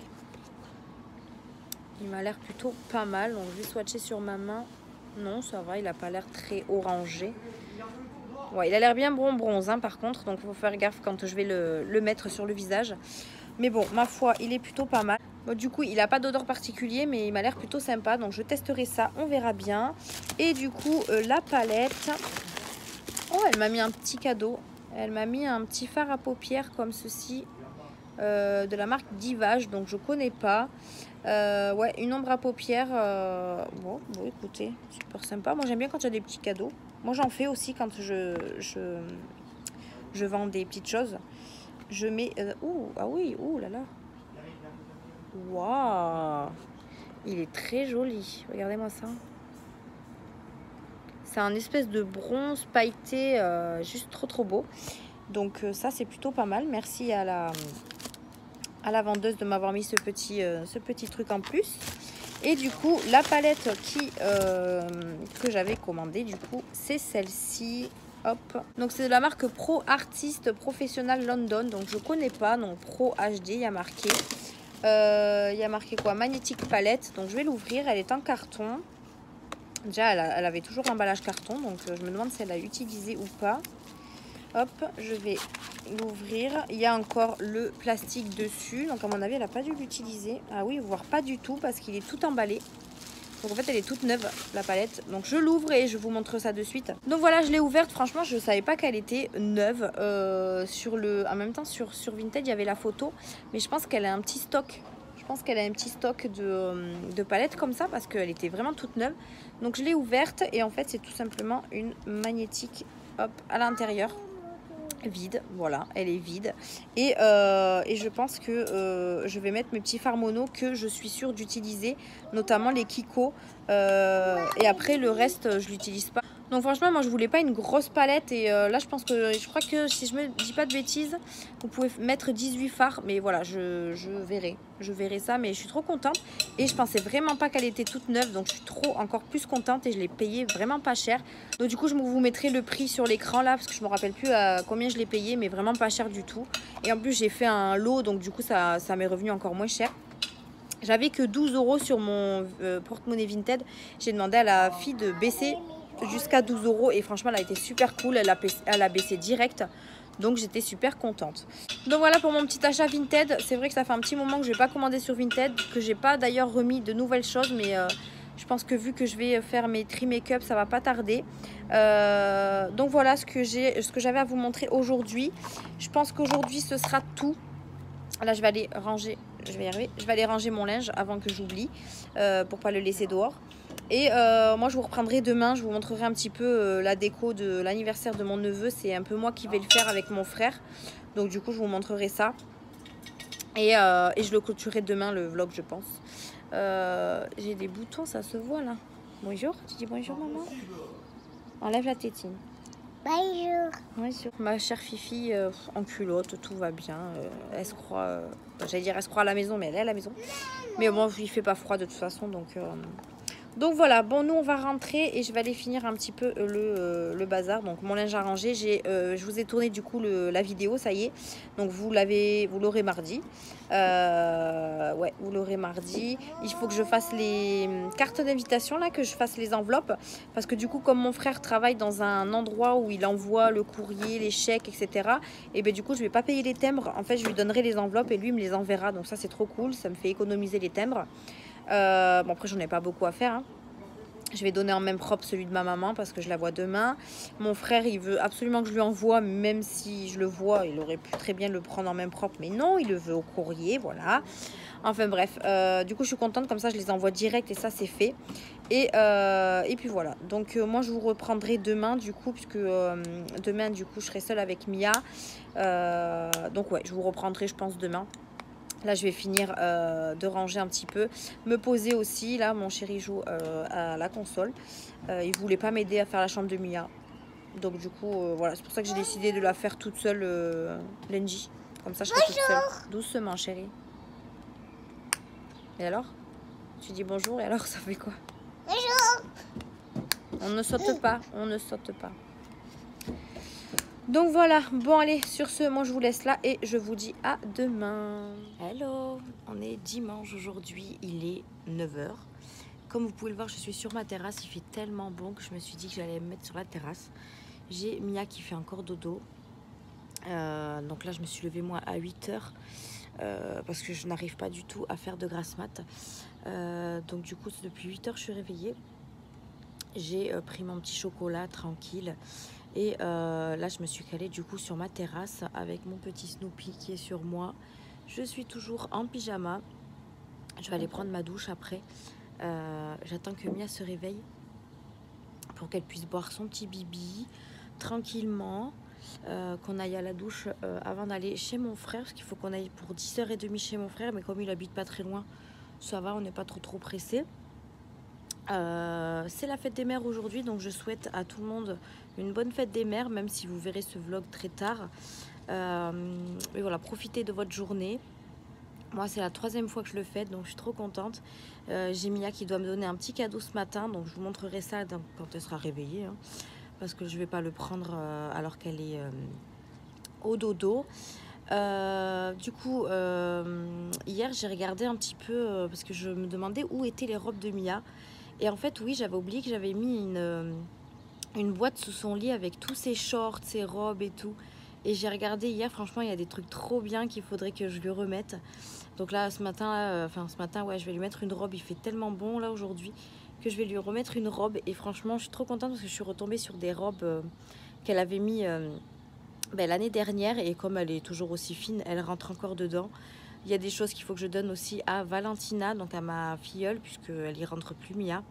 Il m'a l'air plutôt pas mal, donc je vais swatcher sur ma main. Non, ça va, il a pas l'air très orangé. Ouais, il a l'air bien bronze hein, par contre, donc il faut faire gaffe quand je vais le mettre sur le visage. Mais bon, ma foi, il est plutôt pas mal. Bon, du coup, il n'a pas d'odeur particulier, mais il m'a l'air plutôt sympa. Donc, je testerai ça, on verra bien. Et du coup, la palette... Oh, elle m'a mis un petit cadeau. Elle m'a mis un petit fard à paupières comme ceci, de la marque Divage, donc je connais pas. Ouais, une ombre à paupières. Bon, écoutez, super sympa. Moi, j'aime bien quand il y a des petits cadeaux. Moi, j'en fais aussi quand je vends des petites choses. Je mets... ah oui, ouh là là. Waouh, il est très joli. Regardez-moi ça. C'est un espèce de bronze pailleté, juste trop beau. Donc ça, c'est plutôt pas mal. Merci à la vendeuse de m'avoir mis ce petit truc en plus. Et du coup, la palette que j'avais commandée, du coup, c'est celle-ci. Hop. Donc c'est de la marque Pro Artist Professional London. Donc je connais pas. Donc Pro HD, il y a marqué. Il y a marqué quoi? Magnétique palette. Donc je vais l'ouvrir. Elle est en carton. Déjà, elle avait toujours l'emballage carton. Donc je me demande si elle a utilisé ou pas. Hop, je vais l'ouvrir. Il y a encore le plastique dessus. Donc à mon avis, elle n'a pas dû l'utiliser. Ah oui, voire pas du tout parce qu'il est tout emballé. Donc en fait, elle est toute neuve, la palette. Donc je l'ouvre et je vous montre ça de suite. Donc voilà, je l'ai ouverte. Franchement, je ne savais pas qu'elle était neuve. En même temps, sur Vinted, il y avait la photo. Mais je pense qu'elle a un petit stock. Je pense qu'elle a un petit stock de palettes comme ça parce qu'elle était vraiment toute neuve. Donc je l'ai ouverte et en fait, c'est tout simplement une magnétique, hop, à l'intérieur. Vide, voilà, elle est vide et je pense que je vais mettre mes petits fards mono que je suis sûre d'utiliser, notamment les Kiko, et après le reste je l'utilise pas. Donc franchement, moi je voulais pas une grosse palette et là je crois que si je me dis pas de bêtises, vous pouvez mettre 18 fards, mais voilà, je verrai ça, mais je suis trop contente et je pensais vraiment pas qu'elle était toute neuve, donc je suis encore plus contente et je l'ai payée vraiment pas cher. Donc du coup je vous mettrai le prix sur l'écran là parce que je me rappelle plus à combien je l'ai payé, mais vraiment pas cher du tout. Et en plus j'ai fait un lot, donc du coup ça m'est revenu encore moins cher. J'avais que 12 € sur mon porte-monnaie Vinted. J'ai demandé à la fille de baisser jusqu'à 12 € et franchement elle a été super cool, elle a baissé direct, donc j'étais super contente. Donc voilà pour mon petit achat Vinted. C'est vrai que ça fait un petit moment que je n'ai pas commandé sur Vinted, que j'ai pas d'ailleurs remis de nouvelles choses, mais je pense que vu que je vais faire mes tri make-up, ça va pas tarder. Donc voilà ce que j'avais à vous montrer aujourd'hui. Je pense qu'aujourd'hui ce sera tout. Là je vais aller ranger, je vais y arriver, je vais aller ranger mon linge avant que j'oublie, pour pas le laisser dehors. Et moi je vous reprendrai demain, je vous montrerai un petit peu la déco de l'anniversaire de mon neveu. C'est un peu moi qui vais le faire avec mon frère, donc du coup je vous montrerai ça. Et je le clôturerai demain le vlog, je pense. J'ai des boutons, ça se voit là. Bonjour, tu dis bonjour maman. Enlève la tétine. Bonjour. Bonjour. Ma chère Fifi en culotte, tout va bien. Elle se croit, j'allais dire elle se croit à la maison, mais elle est à la maison. Mais bon, il fait pas froid de toute façon, donc voilà. Bon, nous on va rentrer et je vais aller finir un petit peu le bazar. Donc mon linge à ranger, je vous ai tourné du coup la vidéo, ça y est. Donc vous l'aurez mardi. Ouais, vous l'aurez mardi. Il faut que je fasse les cartes d'invitation là, que je fasse les enveloppes, parce que du coup comme mon frère travaille dans un endroit où il envoie le courrier, les chèques, etc. Et ben du coup je vais pas payer les timbres. En fait je lui donnerai les enveloppes et lui il me les enverra. Donc ça c'est trop cool, ça me fait économiser les timbres. Bon après j'en ai pas beaucoup à faire, hein. Je vais donner en même propre celui de ma maman parce que je la vois demain. Mon frère il veut absolument que je lui envoie, même si je le vois, il aurait pu très bien le prendre en même propre, mais non, il le veut au courrier, voilà. Enfin bref, du coup je suis contente, comme ça je les envoie direct et ça c'est fait. Et puis voilà, donc moi je vous reprendrai demain du coup, puisque demain du coup je serai seule avec Mia. Donc ouais, je vous reprendrai je pense demain. Là, je vais finir de ranger un petit peu, me poser aussi. Là, mon chéri joue à la console. Il voulait pas m'aider à faire la chambre de Mia. Donc du coup, voilà, c'est pour ça que j'ai décidé de la faire toute seule lundi. Comme ça, je serai toute seule. Doucement, chérie. Et alors? Tu dis bonjour et alors ça fait quoi? Bonjour. On ne saute pas, on ne saute pas. Donc voilà, bon allez, sur ce, moi je vous laisse là et je vous dis à demain. Hello, on est dimanche aujourd'hui, il est 9 h. Comme vous pouvez le voir, je suis sur ma terrasse, il fait tellement bon que je me suis dit que j'allais me mettre sur la terrasse. J'ai Mia qui fait encore dodo. Donc là, je me suis levée moi à 8 h parce que je n'arrive pas du tout à faire de grasse mat. Donc du coup, depuis 8 h, je suis réveillée. J'ai pris mon petit chocolat tranquille. Et là, je me suis calée du coup sur ma terrasse avec mon petit Snoopy qui est sur moi. Je suis toujours en pyjama. Je vais aller prendre ma douche après. J'attends que Mia se réveille pour qu'elle puisse boire son petit bibi tranquillement. Qu'on aille à la douche avant d'aller chez mon frère, parce qu'il faut qu'on aille pour 10h30 chez mon frère, mais comme il habite pas très loin, ça va, on n'est pas trop pressé. C'est la fête des mères aujourd'hui, donc je souhaite à tout le monde une bonne fête des mères, même si vous verrez ce vlog très tard. Mais voilà, profitez de votre journée. Moi, c'est la 3e fois que je le fais, donc je suis trop contente. J'ai Mia qui doit me donner un petit cadeau ce matin, donc je vous montrerai ça quand elle sera réveillée, hein, parce que je vais pas le prendre alors qu'elle est au dodo. Du coup, hier, j'ai regardé un petit peu, parce que je me demandais où étaient les robes de Mia. Et en fait, oui, j'avais oublié que j'avais mis une boîte sous son lit avec tous ses shorts, ses robes et tout. Et j'ai regardé hier, franchement, il y a des trucs trop bien qu'il faudrait que je lui remette. Donc là, ce matin, ouais, je vais lui mettre une robe. Il fait tellement bon, là, aujourd'hui, que je vais lui remettre une robe. Et franchement, je suis trop contente parce que je suis retombée sur des robes qu'elle avait mis l'année dernière. Et comme elle est toujours aussi fine, elle rentre encore dedans. Il y a des choses qu'il faut que je donne aussi à Valentina, donc à ma filleule, puisqu'elle y rentre plus, Mia.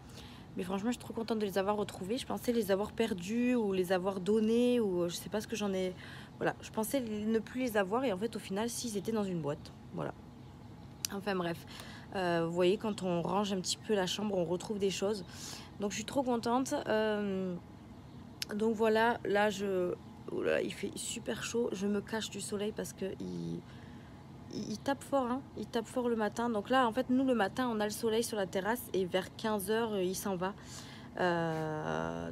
Mais franchement, je suis trop contente de les avoir retrouvées. Je pensais les avoir perdues ou les avoir données, ou je sais pas ce que j'en ai... Voilà, je pensais ne plus les avoir et en fait, au final, s'ils étaient dans une boîte. Voilà. Enfin bref, vous voyez, quand on range un petit peu la chambre, on retrouve des choses. Donc je suis trop contente. Donc voilà, là, Oula, il fait super chaud. Je me cache du soleil parce que il tape fort, hein. Il tape fort le matin. Donc là, en fait, nous, le matin, on a le soleil sur la terrasse et vers 15h, il s'en va.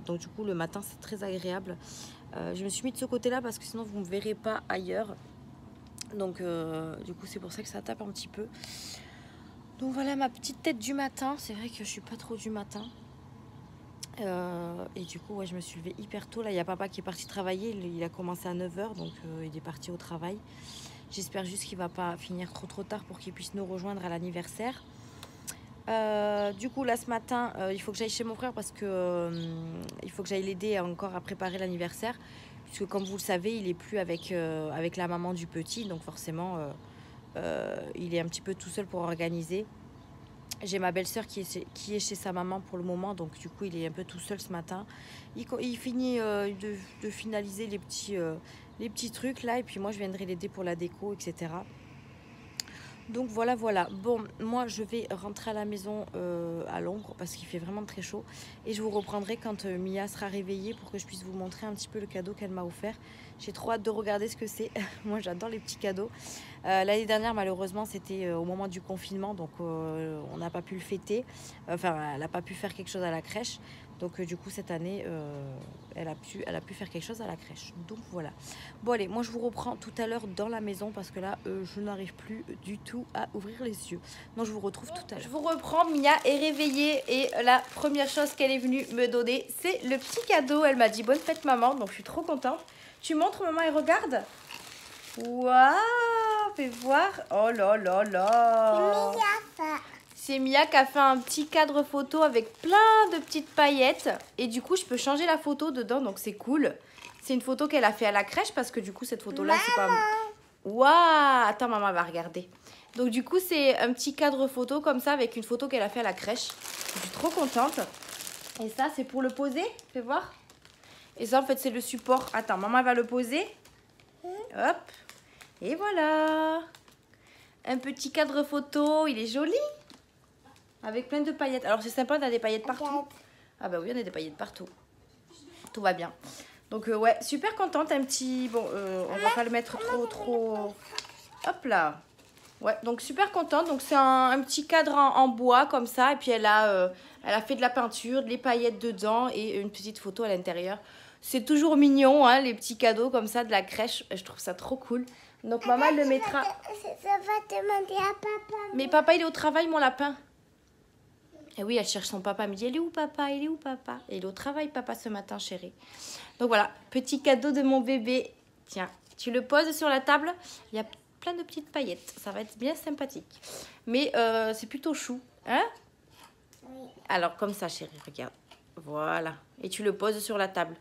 Donc du coup, le matin, c'est très agréable. Je me suis mis de ce côté-là parce que sinon, vous ne me verrez pas ailleurs. Donc du coup, c'est pour ça que ça tape un petit peu. Donc voilà ma petite tête du matin. C'est vrai que je suis pas trop du matin. Et du coup, ouais, je me suis levée hyper tôt. Là, il y a papa qui est parti travailler. Il a commencé à 9h, donc il est parti au travail. J'espère juste qu'il va pas finir trop tard pour qu'il puisse nous rejoindre à l'anniversaire. Du coup, là, ce matin, il faut que j'aille chez mon frère parce que il faut que j'aille l'aider encore à préparer l'anniversaire. Puisque, comme vous le savez, il est plus avec la maman du petit. Donc, forcément, il est un petit peu tout seul pour organiser. J'ai ma belle-sœur qui est chez sa maman pour le moment. Donc, du coup, il est un peu tout seul ce matin. Il finit de finaliser les petits trucs là. Et puis, moi, je viendrai l'aider pour la déco, etc. Donc voilà. Bon, moi je vais rentrer à la maison à l'ombre parce qu'il fait vraiment très chaud. Et je vous reprendrai quand Mia sera réveillée pour que je puisse vous montrer un petit peu le cadeau qu'elle m'a offert. J'ai trop hâte de regarder ce que c'est. Moi j'adore les petits cadeaux. L'année dernière malheureusement c'était au moment du confinement. Donc on n'a pas pu le fêter. Enfin elle n'a pas pu faire quelque chose à la crèche. Donc du coup cette année elle a pu faire quelque chose à la crèche. Donc voilà. Bon allez, moi je vous reprends tout à l'heure dans la maison parce que là je n'arrive plus du tout à ouvrir les yeux. Donc je vous retrouve tout à l'heure. Je vous reprends, Mia est réveillée et la première chose qu'elle est venue me donner c'est le petit cadeau. Elle m'a dit bonne fête maman, donc je suis trop contente. Tu montres maman et regarde. Waouh, fais voir. Oh là là là. C'est Mia qui a fait un petit cadre photo avec plein de petites paillettes. Et du coup, je peux changer la photo dedans, donc c'est cool. C'est une photo qu'elle a fait à la crèche parce que du coup, cette photo-là, c'est pas... Waouh! Attends, maman va regarder. Donc du coup, c'est un petit cadre photo comme ça avec une photo qu'elle a fait à la crèche. Je suis trop contente. Et ça, c'est pour le poser. Fais voir. Et ça, en fait, c'est le support. Attends, maman va le poser. Hop. Et voilà. Un petit cadre photo. Il est joli. Avec plein de paillettes. Alors c'est sympa, on a des paillettes partout. Ah bah oui, on a des paillettes partout. Tout va bien. Donc ouais, super contente. Un petit... Bon, on va pas le mettre trop... Hop là. Ouais, donc super contente. Donc c'est un petit cadre en bois comme ça. Et puis elle a fait de la peinture, des paillettes dedans et une petite photo à l'intérieur. C'est toujours mignon, hein, les petits cadeaux comme ça de la crèche. Je trouve ça trop cool. Donc maman, elle le mettra... Ça va demander à papa. Mais papa, il est au travail, mon lapin. Et oui, elle cherche son papa. Elle me dit, il est où papa? Il est où papa? Et il est au travail, papa, ce matin, chérie. Donc voilà, petit cadeau de mon bébé. Tiens, tu le poses sur la table. Il y a plein de petites paillettes. Ça va être bien sympathique. Mais c'est plutôt chou. Hein? Oui. Alors, comme ça, chérie, regarde. Voilà. Et tu le poses sur la table.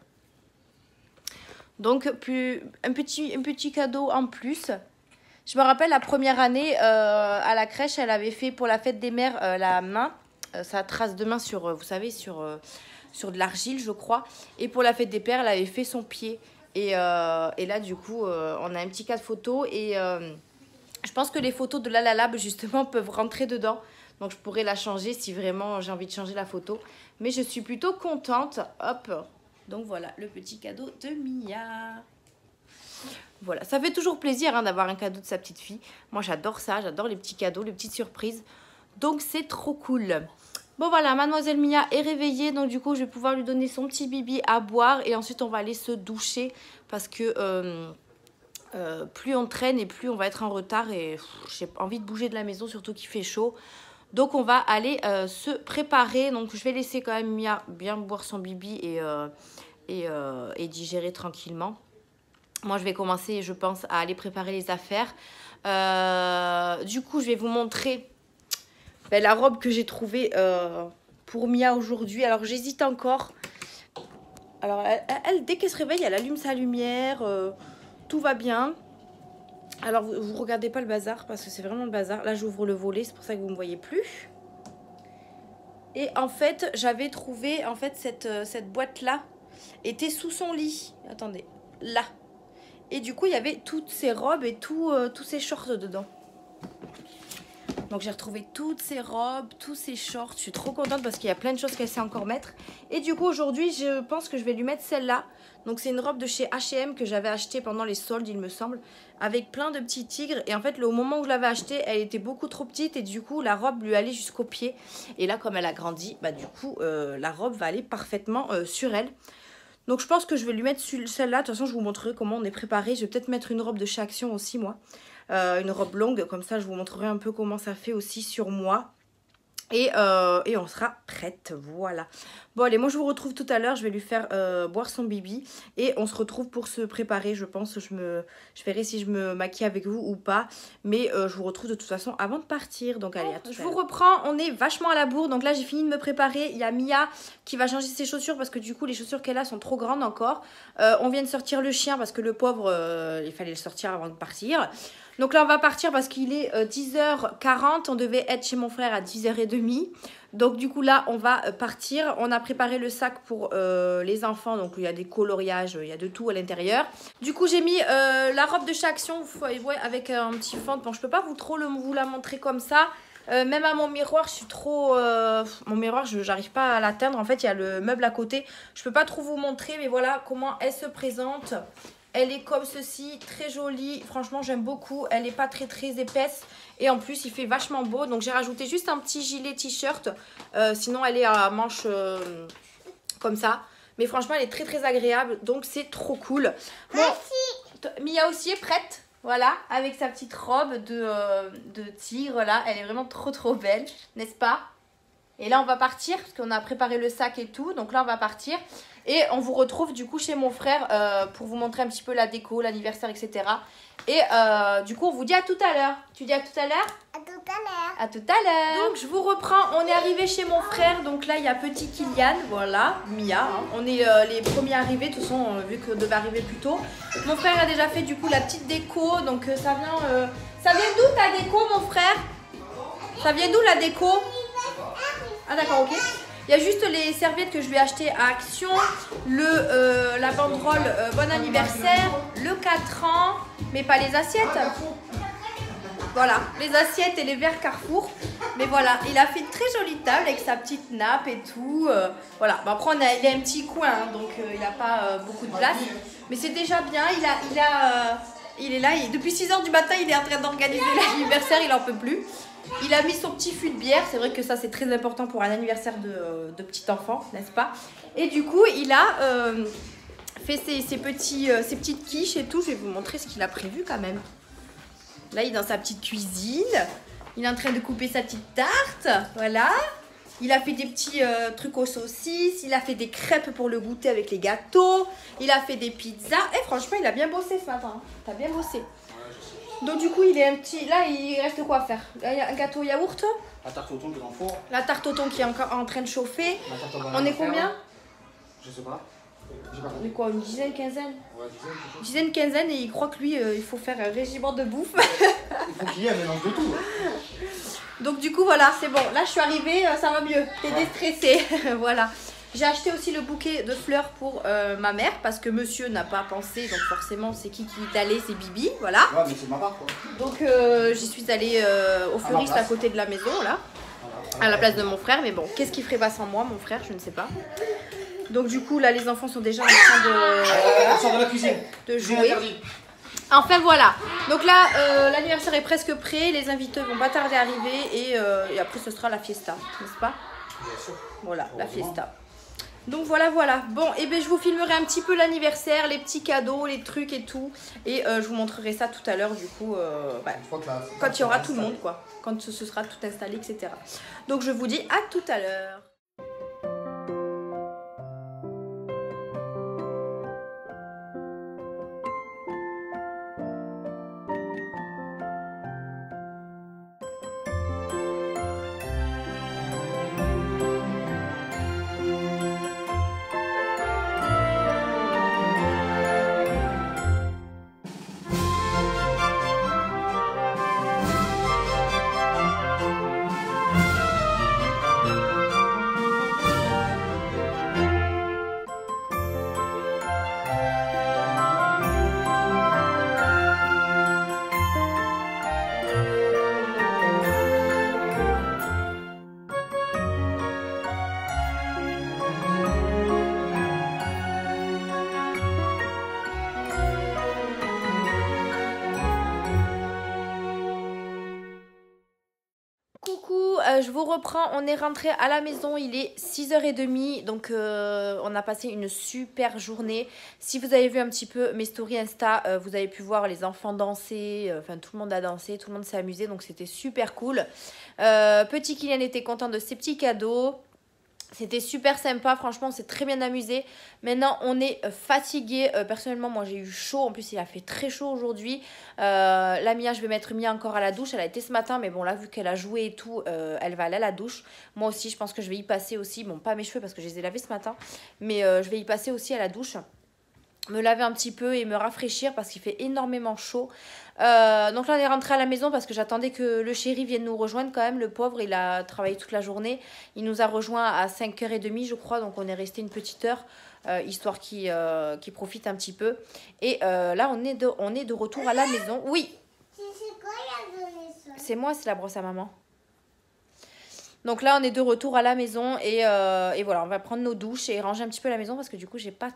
Donc un petit cadeau en plus. Je me rappelle la première année à la crèche, elle avait fait pour la fête des mères la main, sa trace de main sur, vous savez, sur de l'argile, je crois. Et pour la fête des pères, elle avait fait son pied. Et là, du coup, on a un petit cas de photo. Et je pense que les photos de Lalab, justement, peuvent rentrer dedans. Donc, je pourrais la changer si vraiment j'ai envie de changer la photo. Mais je suis plutôt contente. Hop. Donc, voilà, le petit cadeau de Mia. Voilà, ça fait toujours plaisir hein, d'avoir un cadeau de sa petite fille. Moi, j'adore ça. J'adore les petits cadeaux, les petites surprises. Donc, c'est trop cool. Bon, voilà, mademoiselle Mia est réveillée. Donc, du coup, je vais pouvoir lui donner son petit bibi à boire. Et ensuite, on va aller se doucher. Parce que plus on traîne et plus on va être en retard. Et j'ai envie de bouger de la maison, surtout qu'il fait chaud. Donc, on va aller se préparer. Donc, je vais laisser quand même Mia bien boire son bibi et digérer tranquillement. Moi, je vais commencer, je pense, à aller préparer les affaires. Du coup, je vais vous montrer la robe que j'ai trouvée pour Mia aujourd'hui. Alors, j'hésite encore. Alors, elle dès qu'elle se réveille, elle allume sa lumière. Tout va bien. Alors, vous regardez pas le bazar parce que c'est vraiment le bazar. Là, j'ouvre le volet, c'est pour ça que vous ne me voyez plus. Et en fait, j'avais trouvé, en fait, cette boîte-là était sous son lit. Attendez, là. Et du coup, il y avait toutes ces robes et tous ces shorts dedans. Donc, j'ai retrouvé toutes ces robes, tous ces shorts. Je suis trop contente parce qu'il y a plein de choses qu'elle sait encore mettre. Et du coup, aujourd'hui, je pense que je vais lui mettre celle-là. Donc, c'est une robe de chez H&M que j'avais achetée pendant les soldes, il me semble. Avec plein de petits tigres. Et en fait, au moment où je l'avais achetée, elle était beaucoup trop petite. Et du coup, la robe lui allait jusqu'au pied. Et là, comme elle a grandi, bah, du coup, la robe va aller parfaitement sur elle. Donc je pense que je vais lui mettre celle-là. De toute façon, je vous montrerai comment on est préparé. Je vais peut-être mettre une robe de chez Action aussi, moi. Une robe longue. Comme ça, je vous montrerai un peu comment ça fait aussi sur moi. Et on sera prête. Voilà. Bon, allez, moi, je vous retrouve tout à l'heure. Je vais lui faire boire son bibi. Et on se retrouve pour se préparer, je pense. Je verrai si je me maquille avec vous ou pas. Mais je vous retrouve de toute façon avant de partir. Donc, allez, à tout à l'heure. Je vous reprends. On est vachement à la bourre. Donc là, j'ai fini de me préparer. Il y a Mia qui va changer ses chaussures parce que du coup, les chaussures qu'elle a sont trop grandes encore. On vient de sortir le chien parce que le pauvre, il fallait le sortir avant de partir. Donc là, on va partir parce qu'il est 10h40. On devait être chez mon frère à 10h30. Donc du coup, là, on va partir. On a préparé le sac pour les enfants. Donc il y a des coloriages, il y a de tout à l'intérieur. Du coup, j'ai mis la robe de chez Action avec un petit fond. Bon, je peux pas vous la montrer comme ça. Même à mon miroir, je suis trop... mon miroir, j'arrive pas à l'atteindre. En fait, il y a le meuble à côté. Je peux pas trop vous montrer, mais voilà comment elle se présente. Elle est comme ceci, très jolie. Franchement, j'aime beaucoup. Elle n'est pas très épaisse. Et en plus, il fait vachement beau. Donc, j'ai rajouté juste un petit gilet t-shirt. Sinon, elle est à manches comme ça. Mais franchement, elle est très agréable. Donc, c'est trop cool. Bon, Mia aussi est prête. Voilà, avec sa petite robe de tigre là. Elle est vraiment trop belle, n'est-ce pas? Et là, on va partir parce qu'on a préparé le sac et tout. Donc là, on va partir. Et on vous retrouve du coup chez mon frère pour vous montrer un petit peu la déco, l'anniversaire, etc. Et du coup, on vous dit à tout à l'heure. Tu dis à tout à l'heure? À tout à l'heure. À tout à l'heure. Donc, je vous reprends. On est arrivé chez mon frère. Donc là, il y a petit Kylian. Voilà, Mia. Hein. On est les premiers arrivés. De toute façon, vu qu'on devait arriver plus tôt. Mon frère a déjà fait du coup la petite déco. Donc, ça vient d'où ta déco, mon frère? Ça vient d'où la déco? Ah, d'accord, ok. Il y a juste les serviettes que je lui ai achetées à Action, la banderole bon anniversaire, le 4 ans, mais pas les assiettes. Voilà, les assiettes et les verres Carrefour. Mais voilà, il a fait une très jolie table avec sa petite nappe et tout. Voilà, bon, après il a un petit coin, hein, donc il n'a pas beaucoup de place. Mais c'est déjà bien, il est là, depuis 6 h du matin, il est en train d'organiser l'anniversaire, il n'en peut plus. Il a mis son petit fût de bière, c'est vrai que ça c'est très important pour un anniversaire de petit enfant, n'est-ce pas? Et du coup, il a fait ses petites quiches et tout. Je vais vous montrer ce qu'il a prévu quand même. Là, il est dans sa petite cuisine. Il est en train de couper sa petite tarte. Voilà. Il a fait des petits trucs aux saucisses. Il a fait des crêpes pour le goûter avec les gâteaux. Il a fait des pizzas. Et franchement, il a bien bossé ce matin. T'as bien bossé. Donc du coup, il est un petit... Là, il reste quoi à faire? Là, il y a un gâteau yaourt. La tarte au thon qui est dans le four. La tarte au thon qui est encore en train de chauffer. La tarte au On est combien? Je sais pas. J'ai pas compris. Mais quoi, une dizaine, quinzaine? Ouais, quelque chose. Dizaine, quinzaine, et il croit que lui, il faut faire un régiment de bouffe. Il faut qu'il y ait un mélange de tout. Donc du coup, voilà, c'est bon. Là, je suis arrivée, ça va mieux. T'es déstressée. Voilà. J'ai acheté aussi le bouquet de fleurs pour ma mère parce que monsieur n'a pas pensé. Donc forcément, c'est qui est allé? C'est Bibi, voilà. Ouais, mais c'est ma part, quoi. Donc j'y suis allée au fleuriste à côté de la maison, là. À la place de mon frère. Mais bon, qu'est-ce qu'il ferait pas sans moi, mon frère? Je ne sais pas. Donc du coup, là, les enfants sont déjà en train Elle sort de la cuisine. de Cuisine jouer. interdite. Enfin voilà, donc là l'anniversaire est presque prêt, les invités vont pas tarder à arriver et après ce sera la fiesta, n'est-ce pas? Bien sûr. Voilà, la fiesta. Donc voilà. Bon, et bien je vous filmerai un petit peu l'anniversaire, les petits cadeaux, les trucs et tout. Et je vous montrerai ça tout à l'heure du coup, Une fois que la- quand il y aura tout le monde quoi, quand ce sera tout installé, etc. Donc je vous dis à tout à l'heure. Coucou, je vous reprends, on est rentré à la maison, il est 6h30, donc on a passé une super journée. Si vous avez vu un petit peu mes stories Insta, vous avez pu voir les enfants danser, enfin tout le monde a dansé, tout le monde s'est amusé, donc c'était super cool. Petit Kylian était content de ses petits cadeaux. C'était super sympa, franchement on s'est très bien amusé. Maintenant on est fatigué. Personnellement moi j'ai eu chaud, en plus il a fait très chaud aujourd'hui. La Mia, je vais mettre Mia encore à la douche, elle a été ce matin mais bon là vu qu'elle a joué et tout, elle va aller à la douche. Moi aussi je pense que je vais y passer aussi, bon pas mes cheveux parce que je les ai lavés ce matin, mais je vais y passer aussi à la douche. Me laver un petit peu et me rafraîchir parce qu'il fait énormément chaud. Donc là on est rentré à la maison parce que j'attendais que le chéri vienne nous rejoindre quand même. Le pauvre il a travaillé toute la journée. Il nous a rejoint à 5h30 je crois. Donc on est resté une petite heure histoire qu'il profite un petit peu. Et là on est de retour à la maison. Oui, C'est quoi il a donné ça? c'est moi, c'est la brosse à maman. Donc là on est de retour à la maison et voilà, on va prendre nos douches et ranger un petit peu la maison parce que du coup j'ai pas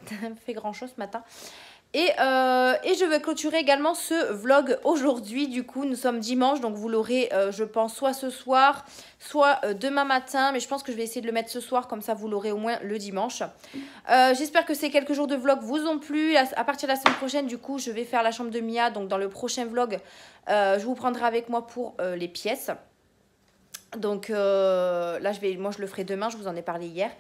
fait grand chose ce matin. Et je vais clôturer également ce vlog aujourd'hui. Du coup nous sommes dimanche, donc vous l'aurez je pense soit ce soir, soit demain matin. Mais je pense que je vais essayer de le mettre ce soir, comme ça vous l'aurez au moins le dimanche. J'espère que ces quelques jours de vlog vous ont plu. À partir de la semaine prochaine du coup je vais faire la chambre de Mia. Donc dans le prochain vlog je vous prendrai avec moi pour les pièces. Donc là moi je le ferai demain, je vous en ai parlé hier.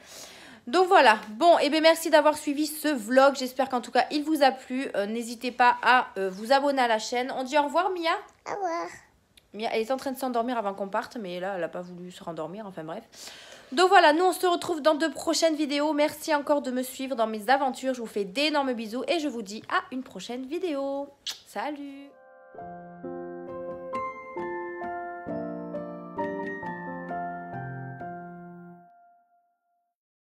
Donc voilà, bon et bien merci d'avoir suivi ce vlog, j'espère qu'en tout cas il vous a plu. N'hésitez pas à vous abonner à la chaîne. On dit au revoir Mia. Au revoir. Mia elle est en train de s'endormir avant qu'on parte, mais là elle n'a pas voulu se rendormir, enfin bref. Donc voilà, nous on se retrouve dans de prochaines vidéos. Merci encore de me suivre dans mes aventures, je vous fais d'énormes bisous et je vous dis à une prochaine vidéo. Salut.